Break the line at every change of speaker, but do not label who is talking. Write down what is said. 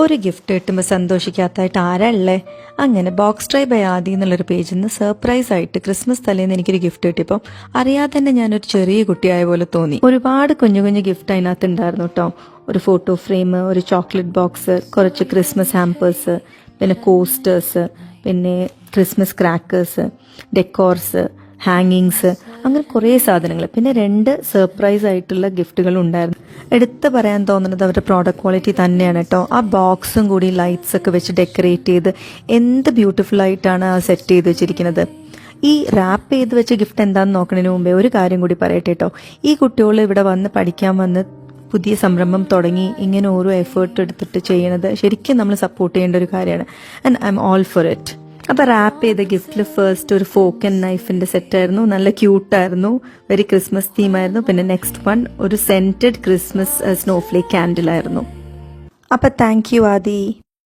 ഒരു ഗിഫ്റ്റ് കിട്ടുമ്പോൾ സന്തോഷിക്കാത്തതായിട്ട് ആരാ ഉള്ളേ? അങ്ങനെ ബോക്സ് ട്രൈ ബൈ ആദി എന്നുള്ളൊരു പേജിൽ നിന്ന് സർപ്രൈസ് ആയിട്ട് ക്രിസ്മസ് തലേന്ന് എനിക്കൊരു ഗിഫ്റ്റ് കിട്ടിയപ്പോൾ അറിയാതെ തന്നെ ഞാനൊരു ചെറിയ കുട്ടിയായ പോലെ തോന്നി. ഒരുപാട് കുഞ്ഞു കുഞ്ഞു ഗിഫ്റ്റ് അതിനകത്ത് ഉണ്ടായിരുന്നു കേട്ടോ. ഒരു ഫോട്ടോ ഫ്രെയിം, ഒരു ചോക്ലേറ്റ് ബോക്സ്, കുറച്ച് ക്രിസ്മസ് ഹാമ്പേഴ്സ്, പിന്നെ കോസ്റ്റേഴ്സ്, പിന്നെ ക്രിസ്മസ് ക്രാക്കേഴ്സ്, ഡെക്കോർസ്, ഹാങ്ങിങ്സ്, അങ്ങനെ കുറേ സാധനങ്ങൾ. പിന്നെ 2 സർപ്രൈസ് ആയിട്ടുള്ള ഗിഫ്റ്റുകൾ ഉണ്ടായിരുന്നു. എടുത്ത് പറയാൻ തോന്നുന്നത് അവരുടെ പ്രോഡക്റ്റ് ക്വാളിറ്റി തന്നെയാണ് കേട്ടോ. ആ ബോക്സും കൂടി ലൈറ്റ്സ് ഒക്കെ വെച്ച് ഡെക്കറേറ്റ് ചെയ്ത് എന്ത് ബ്യൂട്ടിഫുൾ ആയിട്ടാണ് ആ സെറ്റ് ചെയ്ത് വെച്ചിരിക്കുന്നത്. ഈ റാപ്പ് ചെയ്ത് വെച്ച ഗിഫ്റ്റ് എന്താണെന്ന് നോക്കുന്നതിന് മുമ്പേ ഒരു കാര്യം കൂടി പറയട്ടെ കേട്ടോ. ഈ കുട്ടികൾ ഇവിടെ വന്ന് പഠിക്കാൻ വന്ന് പുതിയ സംരംഭം തുടങ്ങി ഇങ്ങനെ ഓരോ എഫേർട്ട് എടുത്തിട്ട് ചെയ്യണത് ശരിക്കും നമ്മൾ സപ്പോർട്ട് ചെയ്യേണ്ട ഒരു കാര്യമാണ്. And I M all for it. അപ്പോൾ റാപ്പ് ചെയ്ത ഗിഫ്റ്റിൽ ഫസ്റ്റ് ഒരു ഫോക്ക് ആൻഡ് നൈഫിന്റെ സെറ്റായിരുന്നു. നല്ല ക്യൂട്ടായിരുന്നു, വെരി ക്രിസ്മസ് തീമായിരുന്നു. പിന്നെ നെക്സ്റ്റ് വൺ ഒരു സെന്റഡ് ക്രിസ്മസ് സ്നോഫ്ലേക്ക് ക്യാൻഡിൽ ആയിരുന്നു. അപ്പം താങ്ക് യു ആദി.